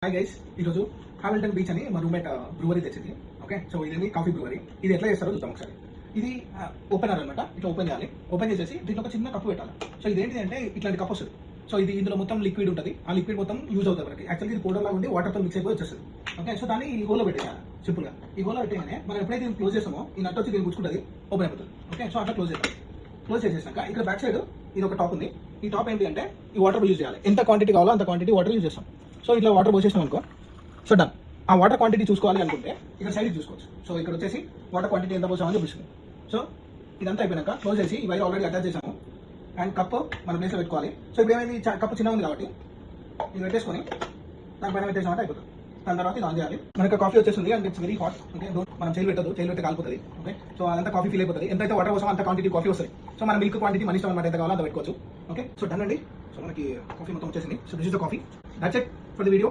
Hi guys, ఈరోజు Hamilton beach అని మా రూమ్మేట్ బ్రూవరీ తెచ్చింది. ఓకే, సో ఇది కాఫీ బ్రూవరీ. ఇది ఎట్లా చేస్తారో చూద్దాం ఒకసారి. ఇది ఓపెనర్ అనమాట. ఇట్లా ఓపెన్ చేయాలి. ఓపెన్ చేసేసి దీంట్లో ఒక చిన్న కప్పు పెట్టాలి. సో ఇది ఏంటి అంటే ఇట్లాంటి కప్ వస్తుంది. సో ఇది ఇందులో మొత్తం లిక్విడ్ ఉంటుంది. ఆ లిక్విడ్ మొత్తం యూజ్ అవుతుంది మనకి. యాక్చువల్లీ ఇది పౌడర్ లాగా ఉండి వాటర్తో మిక్స్ అయిపోయి వచ్చేస్తుంది. ఓకే, సో దాన్ని ఈ హోల్లో పెట్టేయాలి. సింపుల్గా ఈ హోల్లో పెట్టగానే మనం ఎప్పుడైతే దీన్ని క్లోజ్ చేస్తామో ఈ నట్ వచ్చి దీన్ని గుచ్చుకుంటుంది, ఓపెన్ అయిపోతుంది. ఓకే, సో అట్లా క్లోజ్ చేద్దాం. క్లోజ్ చేసేసాక ఇక్కడ బ్యాక్ సైడ్ ఇది ఒక టాప్ ఉంది. ఈ టాప్ ఏంటి అంటే ఈ వాటర్ యూజ్ చేయాలి. ఎంత క్వాంటిటీ కావాలో అంత క్వాంటిటీ వాటర్ యూజ్ చేస్తాం. సో ఇట్లా వాటర్ పోసేసాం అనుకో, సో డన్. ఆ వాటర్ క్వాంటిటీ చూసుకోవాలి అనుకుంటే ఇక్కడ సైడ్కి చూసుకోవచ్చు. సో ఇక్కడ వచ్చేసి వాటర్ క్వాంటిటీ ఎంత పోసామని చూపిస్తుంది. సో ఇదంతా అయిపోయినాక క్లోజ్ చేసి ఈ వైర్ ఆల్రెడీ అటాచ్ చేసాము అండ్ కప్ మన ప్లేస్లో పెట్టుకోవాలి. సో ఇప్పుడు ఏమైంది, కప్పు చిన్న ఉంది కాబట్టి ఇది పెట్టేసుకొని దానిపైన పెట్టేసామంటే అయిపోతుంది. దాని తర్వాత ఇది ఆన్ చేయాలి. మనకు కాఫీ వచ్చేస్తుంది and it's very hot. Okay, మనం చేయి పెట్టదు, చేయి పెట్టి కాలిపోతుంది. ఓకే, సో అదంతా కాఫీ ఫీల్ అయిపోతుంది. ఎంతైతే వాటర్ కోసం అంత క్వాంటిటీ కాఫీ వస్తుంది. సో మన మిల్క్ క్వాంటిటీ మన ఇష్టం అనమాట, ఎంత కావాలో అంత పెట్టుకోవచ్చు. ఓకే, సో డన్ అండి. సో మనకి కాఫీ మొత్తం వచ్చేసింది. So this is the coffee. That's it for the video.